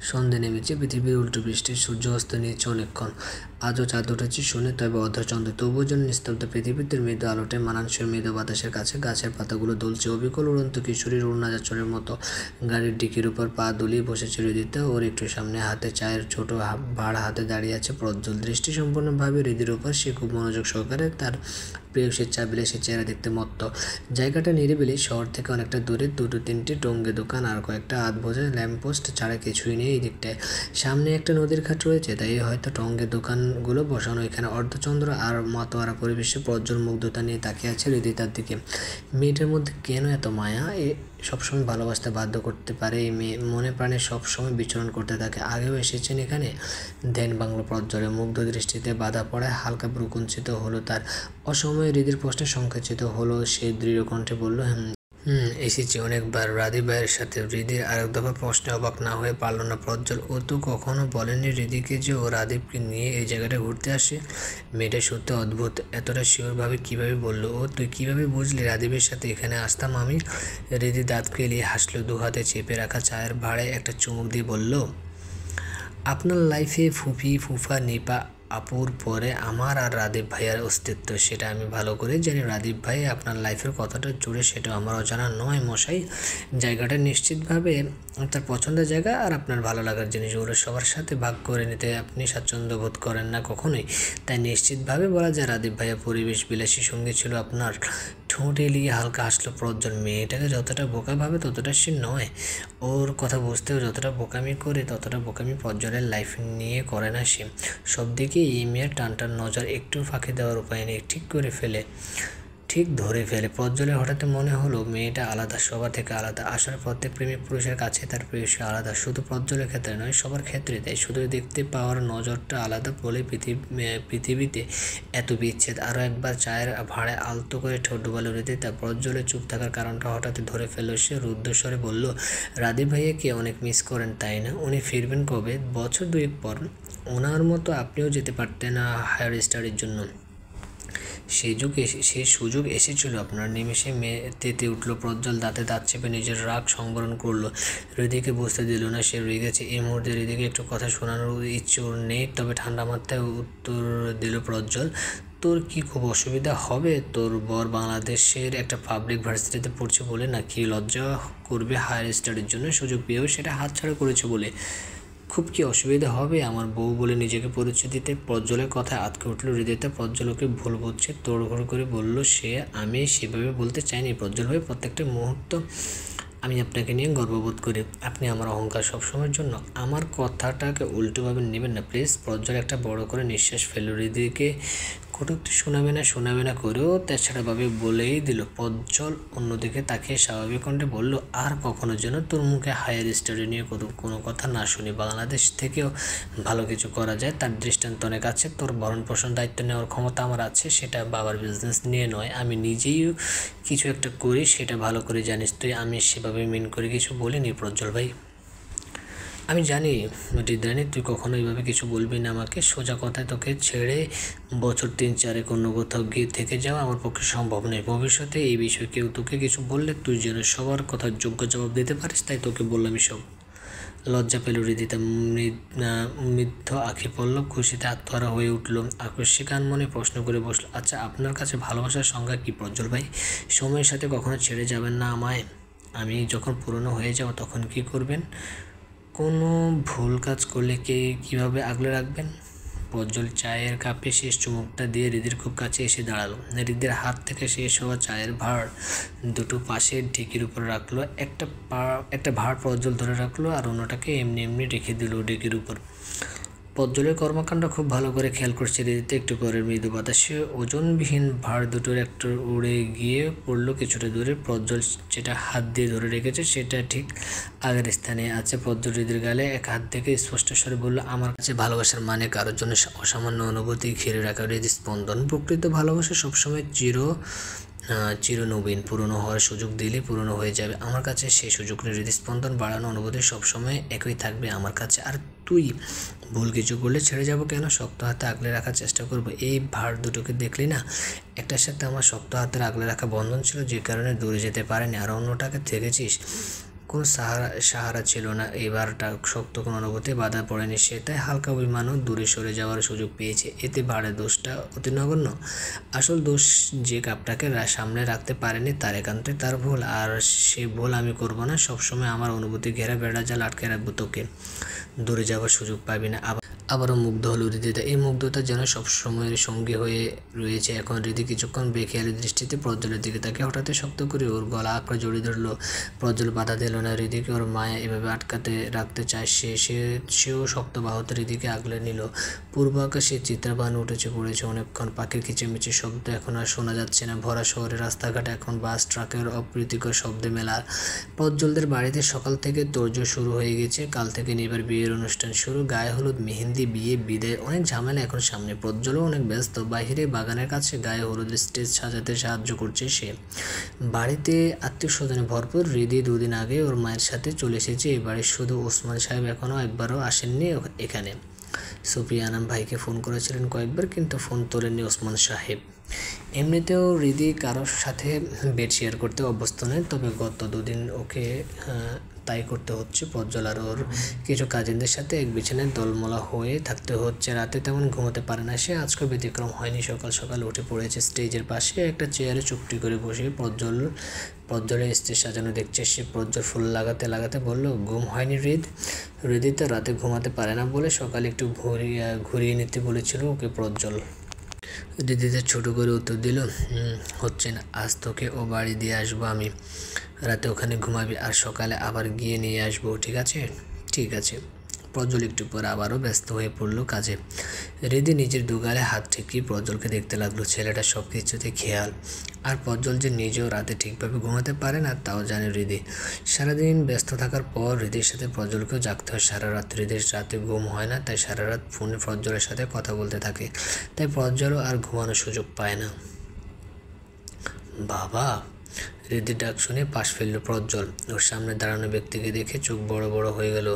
সন্ধে নেমেছে। পৃথিবীর উল্টো বৃষ্টি। সূর্য অস্ত নিয়েছে অনেকক্ষণ। আজও চাঁদ উঠেছে শুনে, তবে অর্ধচন্দ্র। তবুও যেন নিস্তব্ধ পৃথিবীতে মৃদু আলোটায় মানানসই মৃদু বাতাসের কাছে গাছের পাতাগুলো দুলছে অবিকল উড়ন্ত কিশোরীর উড়নাচাচরের মতো। গাড়ির ডিকির উপর পা দুলিয়ে বসেছে হৃদিতা। ওর একটু সামনে হাতে চায়ের ছোট ভাড়া হাতে দাঁড়িয়ে আছে প্রজ্জ্বল। দৃষ্টি সম্পূর্ণভাবে হৃদির উপর। সে খুব মনোযোগ সহকারে তার প্রেয়সীর চা বিলাসী চেহারা দেখতে মত্ত। জায়গাটা নিরিবিলি। শহর থেকে অনেকটা দূরে। দুটো তিনটে টঙ্গে দোকান আর কয়েকটা আধবোঝা ল্যাম্পপোস্ট ছাড়া কিছুই নেই এই দিকটায়। সামনে একটা নদীর ঘাট রয়েছে, তাই হয়তো টঙ্গে দোকানগুলো বসানো এখানে। অর্ধচন্দ্র আর মাতোয়ারা পরিবেশে প্রজ্জ্বল মুগ্ধতা নিয়ে তাকিয়ে আছে হৃদিতার দিকে। মেয়েটার মধ্যে কেন এত মায়া? সবসময় ভালোবাসতে বাধ্য করতে পারে এই মেয়ে। মনে প্রাণে সবসময় বিচরণ করতে থাকে। আগেও এসেছেন এখানে? ধ্যান বাংলো প্রজ্জ্বলের। মুগ্ধ দৃষ্টিতে বাধা পড়ায় হালকা ভ্রুকুঞ্চিত হলো তার। অসময়ে হৃদির প্রশ্নে সংকুচিত হলো সে। দৃঢ় কণ্ঠে বলল, এসেছি অনেকবার, রাদীপ ভাইয়ের সাথে। হৃদির আরেক দফা প্রশ্নে অবাক না হয়ে পারল না প্রজ্জ্বল। ও তো কখনো বলেনি হৃদিকে যে ও রাদীপকে নিয়ে এই জায়গাটা ঘুরতে আসে। মেয়েটা সত্যি অদ্ভুত। এতটা শিওরভাবে কীভাবে বললো ও? তুই কীভাবে বুঝলি রাদীপের সাথে এখানে আসতাম আমি? হৃদি দাঁত কেলিয়ে হাসলো। দু হাতে চেপে রাখা চায়ের ভাড়ায় একটা চুমুক দিয়ে বলল, আপনার লাইফে ফুফি ফুফা নিপা আপুর পরে আমার আর রাদীপ ভাইয়ার অস্তিত্ব, সেটা আমি ভালো করে জানি। রাদীপ ভাই আপনার লাইফের কতটা জুড়ে সেটা আমার অজানা নয় মশাই। জায়গাটা নিশ্চিতভাবে তার পছন্দের জায়গা, আর আপনার ভালো লাগার জিনিসগুলো সবার সাথে ভাগ করে নিতে আপনি স্বাচ্ছন্দ্য বোধ করেন না কখনোই। তাই নিশ্চিতভাবে বলা যায় রাদীপ ভাইয়া পরিবেশ বিলাসী সঙ্গী ছিল আপনার। ঠোঁট এলিয়ে হালকা হাসলো প্রজ্জ্বল। মেয়েটাকে যতটা বোকা ভাবে ততটা সে নয়। ওর কথা বুঝতেও যতটা বোকামি করে ততটা বোকামি প্রজ্জ্বলের লাইফ নিয়ে করে না সে। সব দিকে এই মেয়ের টানটার নজর একটু ফাঁকি দেওয়ার উপায় নেই। ঠিক ধরে ফেলে। প্রজ্জ্বলের হঠাৎ মনে হলো মেয়েটা আলাদা, সবার থেকে আলাদা। আসলে প্রত্যেক প্রেমিক পুরুষের কাছে তার প্রেয়সী আলাদা, শুধু প্রজ্জ্বলের ক্ষেত্রে নয়, সবার ক্ষেত্রে। তাই শুধু দেখতে পাওয়ার নজরটা আলাদা বলে পৃথিবীতে এত বিচ্ছেদ। আরও একবার চায়ের ভাড়ায় আলতো করে ঠোঁট ডুবালো হৃদিতা। প্রজ্জ্বলের চুপ থাকার কারণটা হঠাৎ ধরে ফেলল সে। রুদ্ধস্বরে বলল, রাদীপ ভাইয়াকে অনেক মিস করেন তাই না? উনি ফিরবেন কবে? বছর দুয়েক পর। ওনার মতো আপনিও যেতে পারতেন না হায়ার স্টাডির জন্য। সেই সুযোগ এসেছিল আপনার। নিমেষে তেতে উঠল প্রজ্জ্বল। দাঁতে দাঁত চেপে নিজের রাগ সংবরণ করলো। হৃদিকে বুঝতে দিল না সে রেগেছে। এই মুহূর্তে হৃদিকে একটু কথা শোনানোর ইচ্ছে ওর নেই। তবে ঠান্ডা মাথায় উত্তর দিল প্রজ্জ্বল, তোর কি খুব অসুবিধা হবে? তোর বর বাংলাদেশের একটা পাবলিক ভার্সিটিতে পড়ছে বলে? নাকি লজ্জা করবে হায়ার স্টাডির জন্য সুযোগ পেয়েও সেটা হাতছাড়া করেছে বলে? খুব কি অসুবিধা হবে আমার বউ বলে নিজেকে পরিচয় দিতে? প্রজ্জ্বলের কথায় আটকে উঠল হৃদিতা। প্রজ্জ্বলকে ভুল বুঝছে। তোড়ঘড় করে বলল সে, আমি সেভাবে বলতে চাইনি প্রজ্জ্বল ভাই। প্রত্যেকটা মুহূর্ত আমি আপনাকে নিয়ে গর্ববোধ করি। আপনি আমার অহংকার সবসময়ের জন্য। আমার কথাটাকে উল্টোভাবে নেবেন না প্লিজ। প্রজ্জ্বল একটা বড় করে নিঃশ্বাস ফেলল। হৃদিকে কটূক্তি শোনাবে না করেও তেছাড়াভাবে বলেই দিল। প্রজ্জ্বল অন্যদিকে তাকিয়ে স্বাভাবিক কণ্ঠে বলল, আর কখনো যেন তোর মুখে হায়ার স্টাডি নিয়ে কোনো কথা না শুনি। বাংলাদেশ থেকেও ভালো কিছু করা যায়, তার দৃষ্টান্ত অনেক আছে। তোর ভরণ পোষণ দায়িত্ব নেওয়ার ক্ষমতা আমার আছে, সেটা বাবার বিজনেস নিয়ে নয়, আমি নিজেই কিছু একটা করি, সেটা ভালো করে জানিস তুই। আমি সেভাবে মিন করে কিছু বলিনি প্রজ্জ্বল ভাই। আমি জানি হৃদয়ানী, তুই কখনো এইভাবে কিছু বলবি না আমাকে। সোজা কথায় তোকে ছেড়ে বছর 3-4 অন্য কোথাও গিয়ে থেকে যাওয়া আমার পক্ষে সম্ভব নয়। ভবিষ্যতে এই বিষয়ে কেউ তোকে কিছু বললে তুই যেন সবার কথার যোগ্য জবাব দিতে পারিস, তাই তোকে বললাম এসব। লজ্জা পেল হৃদিতা, মৃদ্ধ আঁখি পড়ল, খুশিতে আত্মহারা হয়ে উঠল। আকস্মিক মনে প্রশ্ন করে বসল, আচ্ছা আপনার কাছে ভালোবাসার সংজ্ঞা কী প্রজ্জ্বল ভাই? সময়ের সাথে কখনো ছেড়ে যাবেন না আমায়? আমি যখন পুরনো হয়ে যাব তখন কি করবেন? কোনো ভুল কাজ করলে কীভাবে আগলে রাখবেন? প্রজ্জ্বল চায়ের কাপে শেষ চুমুকটা দিয়ে হৃদির খুব কাছে এসে দাঁড়ালো। হৃদির হাত থেকে শেষ হওয়া চায়ের ভাঁড় দুটো পাশের ঢেকির উপর রাখলো। একটা ভাঁড় প্রজ্জ্বল ধরে রাখলো আর অন্যটাকে এমনি রেখে দিল ঢেকির উপর। প্রজ্জ্বলের কর্মকাণ্ড খুব ভালো করে খেয়াল করছে হৃদিতে। একটু পরে মৃদু বাতাসে ওজনবিহীন ভাঁড় দুটোর একটা উড়ে গিয়ে পড়লো কিছুটা দূরে। প্রজ্জ্বল যেটা হাত দিয়ে ধরে রেখেছে সেটা ঠিক আগের স্থানে আছে। প্রজ্জ্বল হৃদির গালে এক হাত থেকে স্পষ্ট স্বরে বলল, আমার কাছে ভালোবাসার মানে কারোর জন্য অসামান্য অনুভূতি ঘিরে রাখা হৃদস্পন্দন। প্রকৃত ভালোবাসা সবসময় চিরনবীন, পুরনো হওয়ার সুযোগ দিলে পুরনো হয়ে যাবে। আমার কাছে সেই সুযোগ নেই। হৃদস্পন্দন বাড়ানো অনুভূতি সবসময় একই থাকবে আমার কাছে। আর তুই ভুল কিছু করলে ছেড়ে যাব কেন? শক্ত হাতে আগলে রাখার চেষ্টা করব। এই ভাঁড় দুটোকে দেখলি না? একটার সাথে আমার শক্ত হাতের আগলে রাখা বন্ধন ছিল, যে কারণে দূরে যেতে পারেনি। আর অন্যটাকে থেকেছিস, কোনো সাহারা ছিল না। এবারটা শক্ত কোনো অনুভূতি বাধা পড়েনি সে, তাই হালকা অভিমানও দূরে সরে যাওয়ার সুযোগ পেয়েছে। এতে ভাড়ের দোষটা অতি নগণ্য। আসল দোষ যে কাপটাকে সামনে রাখতে পারেনি, তার একান্তই তার ভুল। আর সে ভুল আমি করব না। সবসময় আমার অনুভূতি ঘেরা বেড়া জাল আটকে রাখবো তোকে। দূরে যাওয়ার সুযোগ পাবি না। আবারও মুগ্ধ হলো হৃদিতা। এই মুগ্ধতা যেন সবসময়ের সঙ্গী হয়ে রয়েছে এখন। হৃদি কিছুক্ষণ বেখেয়ালি দৃষ্টিতে প্রজ্জ্বলের দিকে তাকে হঠাৎ শক্ত করে ওর গলা আঁকড়ে জড়িয়ে ধরলো। প্রজ্জ্বল বাধা দিল না। হৃদিকে ওর মায়া এভাবে আটকাতে রাখতে চায় সেও শক্ত বাহুতে হৃদিকে আগলে নিল। পূর্ব আকাশে চিত্রাবান উঠেছে পড়েছে অনেকক্ষণ। পাখির কিচিরমিচির শব্দ এখন আর শোনা যাচ্ছে না। ভরা শহরের রাস্তাঘাটে এখন বাস ট্রাকের অপ্রীতিকর শব্দে মেলা। প্রজ্জ্বলদের বাড়িতে সকাল থেকে তোড়জোড় শুরু হয়ে গেছে। কাল থেকে এবার বিয়ের অনুষ্ঠান শুরু। গায়ে হলুদ, মেহেন্দি, বিয়ে, বিদায়, অনেক ঝামেলা এখন সামনে। প্রজ্জ্বলও অনেক ব্যস্ত। বাইরে বাগানের কাছে গায়ে হলুদ স্টেজ সাজাতে সাহায্য করছে সে। বাড়িতে আত্মীয় স্বজনে ভরপুর। হৃদি 2 দিন আগে ওর মায়ের সাথে চলে এসেছে এই বাড়ি। শুধু ওসমান সাহেব এখনও একবারও আসেননি এখানে। সুফিয়া আনাম ভাইকে ফোন করেছিলেন কয়েকবার, কিন্তু ফোন তোলেননি ওসমান সাহেব। এমনিতেও হৃদি কারোর সাথে বেড শেয়ার করতে অভ্যস্ত নয়, তবে গত 2 দিন ওকে তাই করতে হচ্ছে। প্রজ্জ্বল আর ওর কিছু কাজিনদের সাথে এক বিছানায় দলমলা হয়ে থাকতে হচ্ছে। রাতে তেমন ঘুমোতে পারে না সে। আজকে ব্যতিক্রম হয়নি। সকাল সকাল উঠে পড়েছে। স্টেজের পাশে একটা চেয়ারে চুপটি করে বসে প্রজ্জ্বলের স্টেজ সাজানো দেখছে সে। প্রজ্জ্বল ফুল লাগাতে বলল, ঘুম হয়নি হৃদি তো রাতে ঘুমাতে পারে না বলে সকালে একটু ঘুরিয়ে নিতে বলেছিল ওকে প্রজ্জ্বল। হৃদিতে ছোট করে উত্তর দিল, হচ্ছে না। আজ তোকে ও বাড়ি দিয়ে আসবো আমি। রাতে ওখানে ঘুমাবি আর সকালে আবার গিয়ে নিয়ে আসবো, ঠিক আছে? ঠিক আছে। প্রজ্জ্বল একটু পর আবারও ব্যস্ত হয়ে পড়ল কাজে। হৃদি নিজের দুগালে হাত ঠেকিয়ে প্রজ্জ্বলকে দেখতে লাগলো। ছেলেটা সব কিছুতে খেয়াল। আর প্রজ্জ্বল যে নিজেও রাতে ঠিকভাবে ঘুমাতে পারে না তাও জানে হৃদি। সারাদিন ব্যস্ত থাকার পর হৃদির সাথে প্রজ্জ্বলকেও জাগতে হয় সারা রাত। হৃদির রাতে ঘুম হয় না, তাই সারা রাত ফোনে প্রজ্জ্বলের সাথে কথা বলতে থাকে। তাই প্রজ্জ্বলও আর ঘুমানোর সুযোগ পায় না। বাবা! হৃদির ডাক শুনে পাশ ফেলল প্রজ্জ্বল। ওর সামনে দাঁড়ানো ব্যক্তিকে দেখে চোখ বড় বড় হয়ে গেল।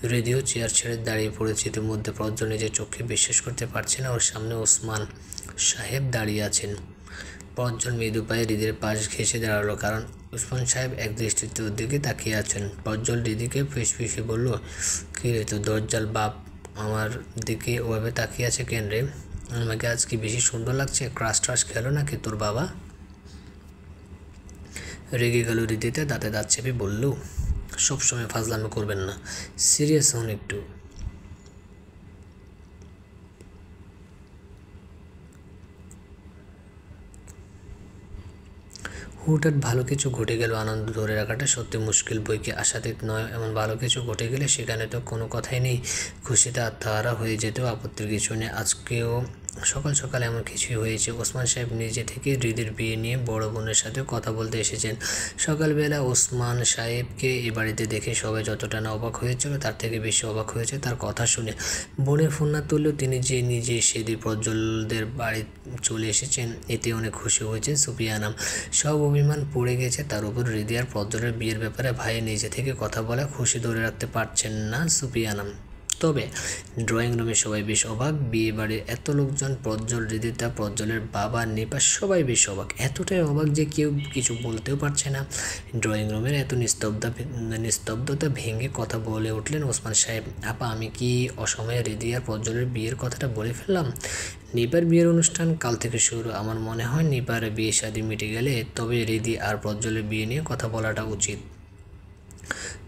হৃদিও চেয়ার ছেড়ে দাঁড়িয়ে পড়েছে। ইতিমধ্যে প্রজ্জ্বল নিজের চোখে বিশ্বাস করতে পারছে না ওর সামনে ওসমান সাহেব দাঁড়িয়ে আছেন। প্রজ্জ্বল মৃদু পায়ে হৃদির পাশ ঘেঁষে দাঁড়ালো, কারণ ওসমান সাহেব এক দৃষ্টিতে ওর দিকে তাকিয়ে আছেন। প্রজ্জ্বল হৃদিকে ফিসফিসে বলল, কী রে তো দরজাল বাপ, আমার দিকে ওভাবে তাকিয়ে আছে কেন রে? আমাকে আজ কি বেশি সুন্দর লাগছে? ক্রাশ খেলো নাকি তোর বাবা? রেগে গেল হৃদিতে, দাঁতে দাঁত চেপে বলল, সবসময় ফাজলামি করবেন না, সিরিয়াস হন একটু। হুটহাট ভালো কিছু ঘটে গেল। আনন্দ ধরে রাখাটা সত্যি মুশকিল, বইকে আশাতীত নয়। এমন ভালো কিছু ঘটে গেলে সেখানে তো কোনো কথাই নেই। খুশিতে আত্মহারা হয়ে যেতেও আপত্তির কিছু নেই। আজকেও সকাল সকাল এমন কিছুই হয়েছে। ওসমান সাহেব নিজে থেকে হৃদির বিয়ে নিয়ে বড় বোনের সাথে কথা বলতে এসেছেন। সকালবেলা ওসমান সাহেবকে এ বাড়িতে দেখে সবাই যতটা না অবাক হয়েছিল তার থেকে বেশি অবাক হয়েছে তার কথা শুনে। বোনের ফোন না তুললেও তিনি যে নিজে সেদিন প্রজ্জ্বলদের বাড়ি চলে এসেছেন এতে অনেক খুশি হয়েছেন সুফিয়া আনাম। সব অভিমান পড়ে গেছে তার উপর হৃদি আর প্রজ্জ্বলের বিয়ের ব্যাপারে ভাইয়ের নিজে থেকে কথা বলা খুশি ধরে রাখতে পারছেন না সুফিয়া আনাম। তবে ড্রয়িং রুমে সবাই বেশ অবাক। বিয়ে বাড়ির এত লোকজন, প্রজ্জ্বল, হৃদিতা, প্রজ্জ্বলের বাবা, নিপা সবাই বেশ অবাক, এতটাই অবাক যে কেউ কিছু বলতেও পারছে না। ড্রয়িং রুমের এত নিস্তব্ধতা ভেঙে কথা বলে উঠলেন ওসমান সাহেব। আপা, আমি কি অসময়ে হৃদি আর প্রজ্জ্বলের বিয়ের কথাটা বলে ফেললাম? নিপার বিয়ের অনুষ্ঠান কাল থেকে শুরু। আমার মনে হয় নিপার বিয়ে শাদী মিটে গেলে তবে হৃদি আর প্রজ্জ্বলের বিয়ে নিয়ে কথা বলাটা উচিত।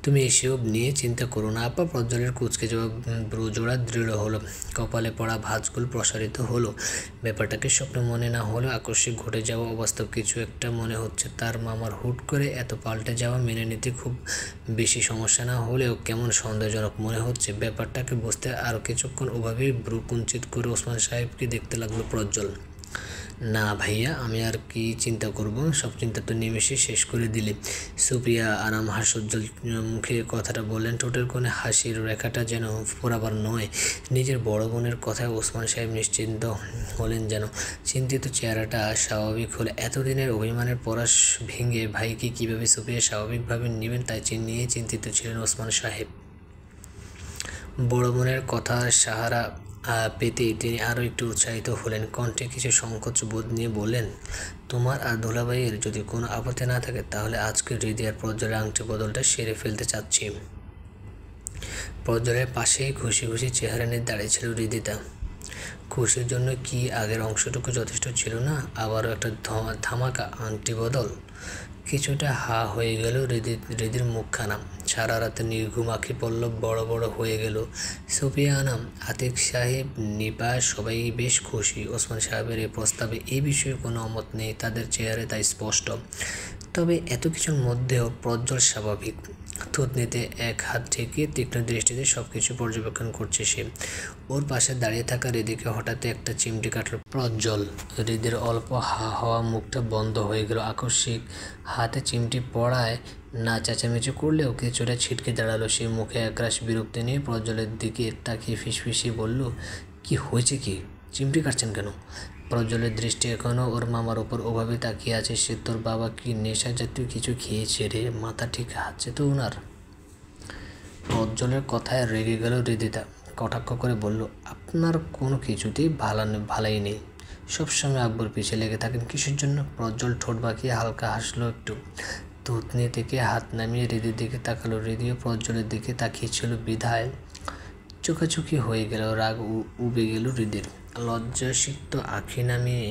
তুমি এসব নিয়ে চিন্তা করো না আপা। প্রজ্জ্বলের কুঁচকে যাওয়া ব্রুজোড়া দৃঢ় হলো, কপালে পড়া ভাঁজগুলো প্রসারিত হলো। ব্যাপারটাকে স্বপ্ন মনে না হলেও আকস্মিক ঘটে যাওয়া অবাস্তব কিছু একটা মনে হচ্ছে তার। মামার হুট করে এত পাল্টে যাওয়া মেনে নিতে খুব বেশি সমস্যা না হলেও কেমন সন্দেহজনক মনে হচ্ছে। ব্যাপারটাকে বুঝতে আরও কিছুক্ষণ ওভাবেই ভ্রু কুঞ্চিত করে ওসমান সাহেবকে দেখতে লাগলো প্রজ্জ্বল। না ভাইয়া, আমি আর কি চিন্তা করব, সব চিন্তা তো নিমেষে শেষ করে দিলে। সুপ্রিয়া আরাম হাস্যোজ্জ্বল মুখে কথাটা বললেন, ঠোঁটের কোণে হাসির রেখাটা যেন ফোরাবার নয়। নিজের বড় বোনের কথায় ওসমান সাহেব নিশ্চিন্ত হলেন যেন। চিন্তিত চেহারাটা স্বাভাবিক হলে এতদিনের অভিমানের পরাশ ভেঙে ভাইকে কীভাবে সুপ্রিয়া স্বাভাবিকভাবে নেবেন তাই নিয়ে চিন্তিত ছিলেন ওসমান সাহেব। বড় বোনের কথার সাহারা পেতে তিনি আরও একটু উৎসাহিত হলেন। কণ্ঠে কিছু সংকোচ বোধ নিয়ে বললেন, তোমার আর দুলাভাইয়ের যদি কোনো আপত্তি না থাকে তাহলে আজকে হৃদি আর প্রজ্জ্বলের আংটি বদলটা সেরে ফেলতে চাচ্ছি। প্রজ্জ্বলের পাশেই খুশি খুশি চেহারা নিয়ে দাঁড়িয়েছিল হৃদিতা। খুশির জন্য কি আগের অংশটুকু যথেষ্ট ছিল না? আবারও একটা ধামাকা আংটি বদল। কিছুটা হা হয়ে গেল হৃদির মুখখানা। সারা রাতে নির্ঘুম আঁখি পল্লব বড় বড় হয়ে গেল। সুফিয়া আনাম, আতিক সাহেব, নিপা সবাই বেশ খুশি। ওসমান সাহেবের এই প্রস্তাবে এই বিষয়ে কোনো অমত নেই তাদের চেহারায়, তাই স্পষ্ট। তবে এত কিছুর মধ্যেও প্রজ্জ্বল স্বাভাবিক। থুতনিতে এক হাত ঠেকিয়ে তীক্ষ্ণ দৃষ্টিতে সব কিছু পর্যবেক্ষণ করছে সে। ওর পাশে দাঁড়িয়ে থাকা হৃদিকে হঠাৎ একটা চিমটি কাটল প্রজ্জ্বল। হৃদির অল্প হা হওয়া মুখটা বন্ধ হয়ে গেল। আকস্মিক হাতে চিমটি পড়ায় না চেঁচামেচি করলেও কিছুটা ছিটকে দাঁড়ালো সে। মুখে একরাশ বিরক্তি নিয়ে প্রজ্জ্বলের দিকে তাকিয়ে ফিসফিসিয়ে বলল, কি হয়েছে, কি চিমটি কাটছেন কেন? প্রজ্জ্বলের দৃষ্টি এখনও ওর মামার ওপর ওভাবে তাকিয়ে আছে। সে, তোর বাবা কি নেশা জাতীয় কিছু খেয়েছে রে? মাথা ঠিক আছে তো ওনার? প্রজ্জ্বলের কথায় রেগে গেল হৃদিতা। কটাক্ষ করে বলল, আপনার কোনো কিছুতেই ভালাই নেই। সবসময় আব্বুর পিছিয়ে লেগে থাকেন কিসের জন্য? প্রজ্জ্বল ঠোঁট বাঁকিয়ে হালকা হাসলো একটু। থুতনি থেকে হাত নামিয়ে হৃদির দিকে তাকালো। হৃদিও প্রজ্জ্বলের দিকে তাকিয়েছিল বিধায় চোখাচোখি হয়ে গেল। রাগ উবে গেল হৃদির। লজ্জাসিক্ত আঁখি নামিয়ে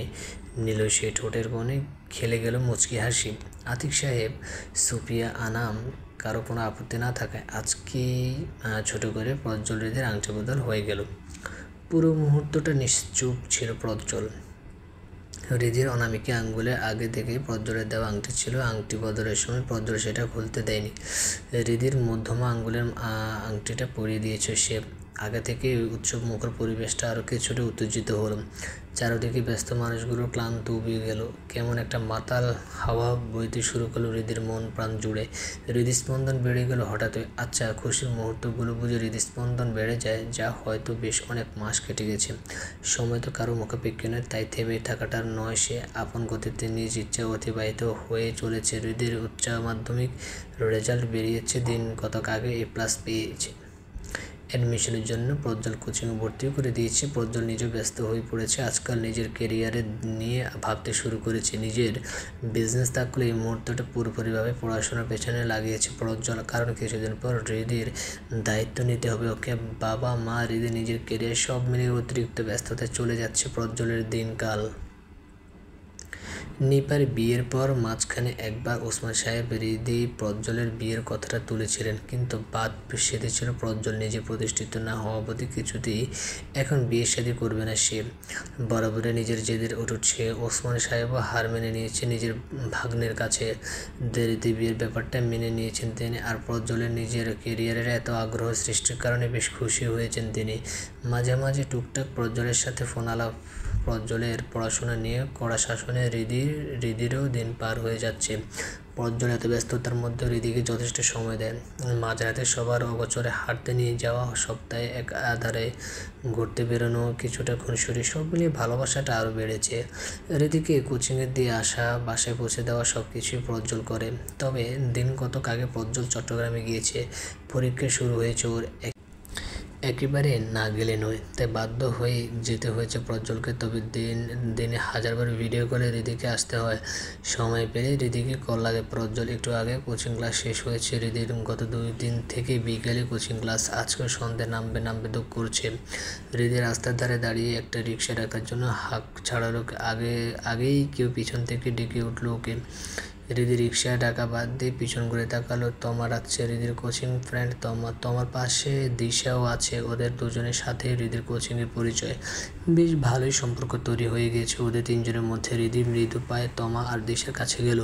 নিল সে। ঠোঁটের কোণে খেলে গেল মুচকি হাসি। আতিক সাহেব, সুফিয়া আনাম কারো কোনো আপত্তি না থাকায় আজকেই ছোট করে প্রজ্জ্বল হৃদির আংটি বদল হয়ে গেল। পুরো মুহূর্তটা নিশ্চুপ ছিল প্রজ্জ্বল। হৃদির অনামিকা আঙ্গুলের আগে থেকেই প্রজ্জ্বলের দেওয়া আংটি ছিল। আংটি বদলের সময় প্রজ্জ্বল সেটা খুলতে দেয়নি। হৃদির মধ্যমা আঙ্গুলের আংটিটা পরিয়ে দিয়েছে সে। আগে থেকে উৎসব মুখর পরিবেশটা আরও কিছুটা উত্তেজিত হলো। চারদিকে ব্যস্ত মানুষগুলো ক্লান্ত উবে গেল। কেমন একটা মাতাল হাওয়া বইতে শুরু করলো হৃদির মন প্রাণ জুড়ে। হৃদস্পন্দন বেড়ে গেল হঠাৎই। আচ্ছা, খুশির মুহূর্তগুলো বুঝে হৃদস্পন্দন বেড়ে যায়, যা হয়তো বেশ অনেক মাস কেটে গেছে। সময় তো কারো মুখাপেক্ষী নয়, তাই থেমে থাকাটা নয়। সে আপন গতিতে নিজ ইচ্ছা অতিবাহিত হয়ে চলেছে। হৃদির উচ্চ মাধ্যমিক রেজাল্ট বেরিয়েছে দিন কতক আগে। A+ পেয়েছে। অ্যাডমিশনের জন্য প্রজ্জ্বল কোচিংয়ে ভর্তিও করে দিয়েছে। প্রজ্জ্বল নিজেও ব্যস্ত হয়ে পড়েছে। আজকাল নিজের কেরিয়ারে নিয়ে ভাবতে শুরু করেছে। নিজের বিজনেস থাকলে এই মুহূর্তটা পুরোপুরিভাবে পড়াশোনার পেছনে লাগিয়েছে প্রজ্জ্বল। কারণ কিছুদিন পর হৃদির দায়িত্ব নিতে হবে ওকে। বাবা, মা, হৃদি, নিজের কেরিয়ার সব মিলিয়ে অতিরিক্ত ব্যস্ততায় চলে যাচ্ছে প্রজ্জ্বলের দিনকাল। নিপার বিয়ের পর মাঝখানে একবার ওসমান সাহেব হৃদি প্রজ্জ্বলের বিয়ের কথাটা তুলেছিলেন, কিন্তু বাদ সেধেছিল প্রজ্জ্বল নিজে প্রতিষ্ঠিত না হওয়া অবধি কিছুতেই এখন বিয়ে শাদী করবে না সে। বরাবরই নিজের জেদের অটুট সে। ওসমান সাহেবও হার মেনে নিয়েছে নিজের ভাগ্নের কাছে। দেরিতে বিয়ের ব্যাপারটা মেনে নিয়েছেন তিনি। আর প্রজ্জ্বলের নিজের কেরিয়ারের এত আগ্রহ সৃষ্টির কারণে বেশ খুশি হয়েছেন তিনি। মাঝে মাঝে টুকটাক প্রজ্জ্বলের সাথে ফোন আলাপ। প্রজ্জ্বলের পড়াশোনা নিয়ে কড়া শাসনে হৃদিরও দিন পার হয়ে যাচ্ছে। প্রজ্জ্বল এত ব্যস্ততার মধ্যে হৃদিকে যথেষ্ট সময় দেন। মাঝরাতে সবার অগোচরে হাঁটতে নিয়ে যাওয়া, সপ্তাহে এক আধারে ঘুরতে বেরোনো, কিছুটা খুনসুরি, সব মিলিয়ে ভালোবাসাটা আরও বেড়েছে। হৃদিকে কোচিংয়ে দিয়ে আসা, বাসায় পৌঁছে দেওয়া সব কিছুই প্রজ্জ্বল করে। তবে দিন কতক আগে প্রজ্জ্বল চট্টগ্রামে গিয়েছে। পরীক্ষা শুরু হয়েছে ওর। একেবারে না গেলে নয়, তাই বাধ্য হয়ে যেতে হয়েছে প্রজ্জ্বলকে। তবে দিনে হাজারবার ভিডিও কলে হৃদিকে আসতে হয়। সময় পেলে হৃদিকে কল লাগে প্রজ্জ্বল। একটু আগে কোচিং ক্লাস শেষ হয়েছে হৃদির। গত 2 দিন থেকে বিকেলে কোচিং ক্লাস। আজকে সন্ধ্যে নামবে দুঃখ করছে। হৃদি রাস্তার ধারে দাঁড়িয়ে একটা রিক্সা ডাকার জন্য হাঁক ছাড়ার আগেই কেউ পিছন থেকে ডেকে উঠল ওকে। হৃদি রিক্সা ডাকা বাদ দিয়ে পিছন ঘুরে তাকালো। তমা ডাকছে, হৃদির কোচিং ফ্রেন্ড তমা। তমার পাশে দিশাও আছে। ওদের দুজনের সাথে হৃদির কোচিংয়ের পরিচয়। বেশ ভালোই সম্পর্ক তৈরি হয়ে গেছে ওদের তিনজনের মধ্যে। হৃদি মৃদু পায়ে তমা আর দিশার কাছে গেল।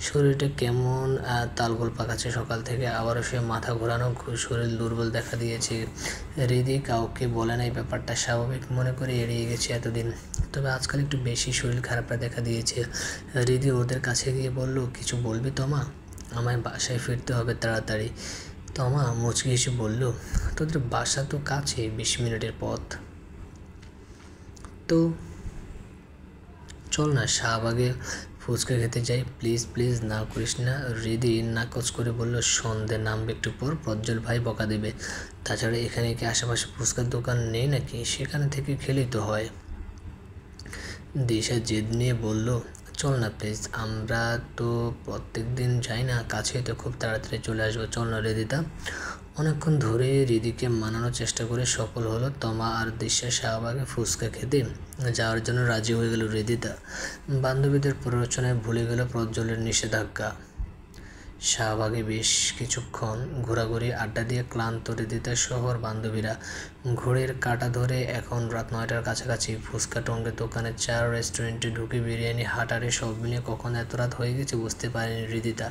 শরীরটা কেমন তালগোল পাকাচ্ছে সকাল থেকে। আবারও সে মাথা ঘোরানো, শরীর দুর্বল দেখা দিয়েছে। হৃদি কাউকে বলে নাই ব্যাপারটা, স্বাভাবিক মনে করে এড়িয়ে গেছে এতদিন। তবে আজকাল একটু বেশি শরীর খারাপটা দেখা দিয়েছে। হৃদি ওদের কাছে গিয়ে বলল, কিছু বলবি তমা? আমায় বাসায় ফিরতে হবে তাড়াতাড়ি। তমা মুচকি হেসে বলল, তোদের বাসা তো কাছে, 20 মিনিটের পথ। তো চল না শাহবাগে ফুচকা খেতে যাই। প্লিজ প্লিজ, না করিস না। হৃদি নাকচ করে বলল, সন্ধে নামবে একটু পর, প্রজ্জ্বল ভাই বকা দেবে। তাছাড়া এখানে কি আশেপাশে ফুচকার দোকান নেই নাকি? সেখানে থেকে খেলেই তো হয়। দিশা জেদ নিয়ে বলল, চল না প্লিজ, আমরা তো প্রত্যেক দিন যাই না, কাছেই তো, খুব তাড়াতাড়ি চলে আসবো। চল না হৃদিতা। অনেকক্ষণ ধরে হৃদিকে মানানোর চেষ্টা করে সফল হলো। তমা আর দিশা শাহবাগে ফুচকা খেতে যাওয়ার জন্য রাজি হয়ে গেল হৃদিতা। বান্ধবীদের প্ররোচনায় ভুলে গেল প্রজ্জ্বলের নিষেধাজ্ঞা। শাহবাগে বেশ কিছুক্ষণ ঘোরাঘুরি আড্ডা দিয়ে ক্লান্ত হৃদিতা শহর বান্ধবীরা। ঘড়ির কাঁটা ধরে এখন রাত 9টার কাছাকাছি। ফুচকা, টঙ্গের দোকানে, চা, রেস্টুরেন্টে ঢুকে বিরিয়ানি, হাটারে সব মিলিয়ে কখন এত রাত হয়ে গেছে বুঝতে পারেনি হৃদিতা।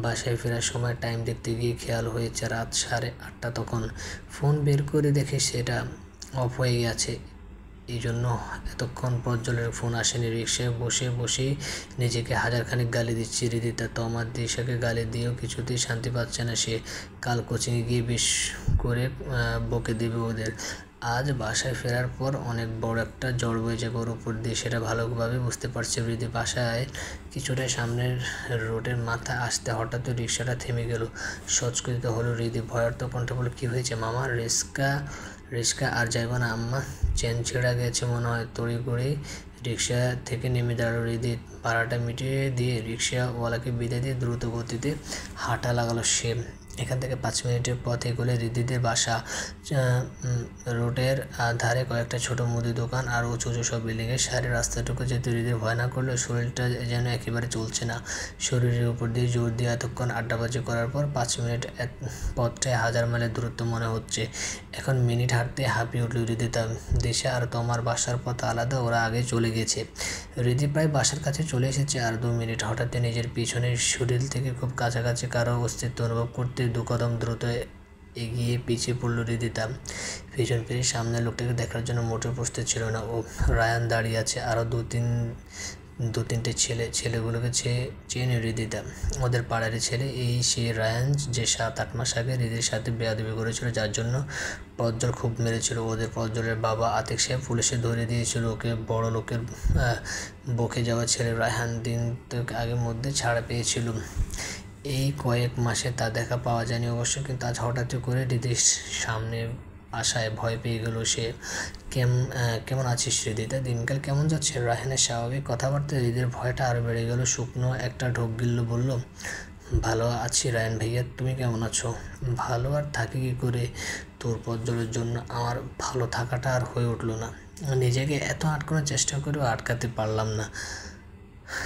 বাসায় ফেরার সময় টাইম দেখতে গিয়ে খেয়াল হয়েছে রাত 8:30 তখন। ফোন বের করে দেখে সেটা অফ হয়ে গেছে। এই জন্য এতক্ষণ প্রজ্জ্বলের ফোন আসেনি। রিকশায় বসেই নিজেকে হাজারখানেক গালি দিচ্ছে হৃদিতা। তমার দিশাকে গালি দিয়েও কিছুতেই শান্তি পাচ্ছে না সে। কাল কোচিংয়ে গিয়ে বেশ করে বকে দেবে ওদের। আজ বাসায় ফেরার পর অনেক বড় একটা ঝড় বয়ে যাবে ওর উপর দিয়ে, সেটা ভালোভাবে বুঝতে পারছে হৃদি। বাসায় কিছুটা সামনের রোডের মাথায় আসতে হঠাৎ রিকশাটা থেমে গেল। সচকিত হলো হৃদি। ভয়ার্ত কণ্ঠে বলল, কী হয়েছে মামা? রিক্সা আর যাইবা না আম্মা? চেন ছেঁড়া গেছে মনে হয়। তড়িঘড়ি রিকশা থেকে নেমে দাঁড়ালো হৃদি। ভাড়াটা মিটিয়ে দিয়ে রিকশাওয়ালাকে বিদায় দিয়ে দ্রুত গতিতে হাঁটা লাগালো সে। এখান থেকে 5 মিনিটের পথ এগোলে হৃদিদের বাসা। রোডের ধারে কয়েকটা ছোট মুদি দোকান আর উঁচু সব বিল্ডিংয়ের সারি। রাস্তাটুকু যেতে হৃদির ভয় না করলেও শরীরটা যেন একেবারে চলছে না। শরীরের উপর দিয়ে জোর দিয়ে এতক্ষণ আড্ডাবাজি করার পর 5 মিনিট পথটায় 1000 মাইলের দূরত্ব মনে হচ্ছে। এখন মিনিট হাঁটতে হাঁপিয়ে উঠল হৃদিতা। দিশা আর তোমার বাসার পথ আলাদা, ওরা আগে চলে গেছে। হৃদি প্রায় বাসার কাছে চলে এসেছে। আর 2 মিনিট। হঠাৎ নিজের পিছনের শরীর থেকে খুব কাছাকাছি কারো অস্তিত্ব অনুভব করতে 2 কদম দ্রুত এগিয়ে পিছিয়ে পড়ল হৃদিতা। পিছন ফিরে সামনের লোকটাকে দেখার জন্য মোটেও প্রস্তুত ছিল না ও। রায়ান দাঁড়িয়ে আছে, আরও দু তিনটে ছেলেগুলোকে চেনে হৃদিতা। ওদের পাড়ারই ছেলে। এই সে রায়ান যে 7-8 মাস আগে হৃদির সাথে বেয়াদবি করেছিল, যার জন্য প্রজ্জ্বল খুব মেরেছিল ওদের। প্রজ্জ্বলের বাবা আতিক সাহেব পুলিশে ধরে দিয়েছিল ওকে। বড় লোকের বকে যাওয়া ছেলে রায়হান দিন আগের মধ্যে ছাড়া পেয়েছিল। এই কয়েক মাসে তা দেখা পাওয়া যায়নি অবশ্য, কিন্তু আজ হঠাৎ করে হৃদির সামনে আসায় ভয় পেয়ে গেল সে। কেমন আছিস হৃদিতা? দিনকাল কেমন যাচ্ছে? রায়হানের স্বাভাবিক কথাবার্তায় হৃদির ভয়টা আরও বেড়ে গেল। শুকনো একটা ঢোক গিলল, বলল, ভালো আছি রায়ন ভাইয়া, তুমি কেমন আছো? ভালো আর থাকি কী করে? তোর প্রজ্জ্বলের জন্য আমার ভালো থাকাটা আর হয়ে উঠল না। নিজেকে এত আটকানোর চেষ্টা করেও আটকাতে পারলাম না।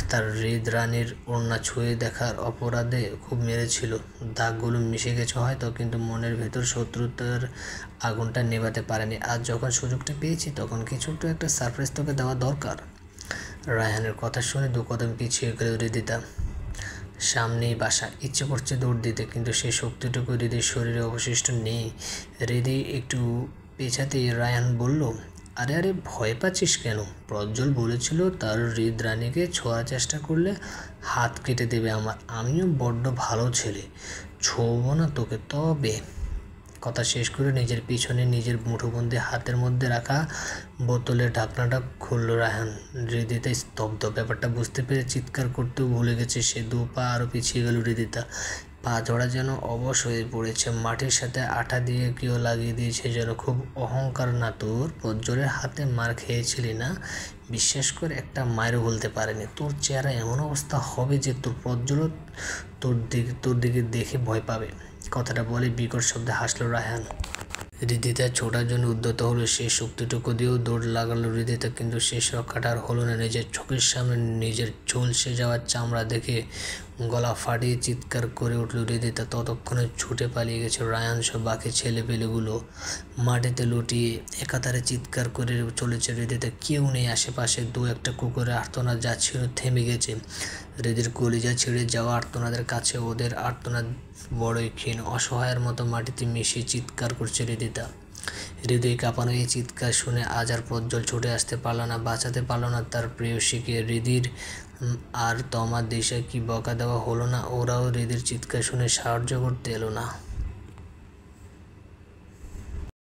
তার হৃদরানীর ওড়না ছুঁয়ে দেখার অপরাধে খুব মেরেছিল। দাগগুলো মিশে গেছে হয়তো, কিন্তু মনের ভেতর শত্রুতার আগুনটা নেভাতে পারেনি। আজ যখন সুযোগটা পেয়েছি তখন কিছু তো একটা সারপ্রাইজ তোকে দেওয়া দরকার। রায়হানের কথা শুনে 2 কদম পিছিয়ে গেল হৃদিতা। সামনেই বাসা, ইচ্ছে করছে দৌড় দিতে, কিন্তু সেই শক্তিটুকু হৃদির শরীরে অবশিষ্ট নেই। হৃদি একটু পেছাতেই রায়হান বলল, আরে আরে ভয় পাচ্ছিস কেন? প্রজ্জ্বল বলেছিল তার হৃদরানীকে ছোঁয়ার চেষ্টা করলে হাত কেটে দেবে আমার। আমিও বড্ড ভালো ছেলে, ছোঁবো না তোকে। তবে কথা শেষ করে নিজের পিছনে নিজের মুঠোবন্দি হাতের মধ্যে রাখা বোতলের ঢাকনাটা খুলল রায়হান। হৃদিতা স্তব্ধ। ব্যাপারটা বুঝতে পেরে চিৎকার করতেও ভুলে গেছে সে। 2 পা আরও পিছিয়ে গেল হৃদিতা। পা জোড়া যেন অবশ হয়ে পড়েছে। মাটির সাথে আঠা দিয়ে কেউ লাগিয়ে দিয়েছে যেন। খুব অহংকার না তোর? প্রজ্জ্বলের হাতে মার খেয়েছিলি না? বিশ্বাস করে একটা মায়েরও বলতে পারেনি। তোর চেহারা এমন অবস্থা হবে যে তোর প্রজ্জ্বল তোর দিকে দেখে ভয় পাবে। কথাটা বলে বিকট শব্দে হাসল রায়হান। হৃদিতা ছোটার জন্য উদ্যত হলো। সেই শক্তিটুকু দিয়েও দৌড় লাগালো হৃদিতা, কিন্তু শেষ রক্ষাটা আর হলো না। নিজের চোখের সামনে নিজের ঝলসে যাওয়ার চামড়া দেখে গলা ফাটিয়ে চিৎকার করে উঠল হৃদিতা। ততক্ষণে ছুটে পালিয়ে গেছে রায়হান সব বাকি ছেলেপেলেগুলো। মাটিতে লুটিয়ে একাধারে চিৎকার করে চলেছে হৃদিতা। কেউ নেই আশেপাশে। 2-1টা কুকুরের আর্তনাদ যাচ্ছিল, থেমে গেছে। হৃদির কলিজা ছিঁড়ে যাওয়া আর্তনাদের কাছে ওদের আর্তনাদ বড়ই ক্ষীণ। অসহায়ের মতো মাটিতে মিশিয়ে চিৎকার করছে হৃদিতা। হৃদয় কাঁপানো এই চিৎকার শুনে আজ আর প্রজ্জ্বল ছুটে আসতে পারল না, বাঁচাতে পারল না তার প্রেয়সীকে। হৃদির আর তমা দিশা কি বকা দেওয়া হলো না? ওরাও হৃদির চিৎকার শুনে সাহায্য করতে এলো না।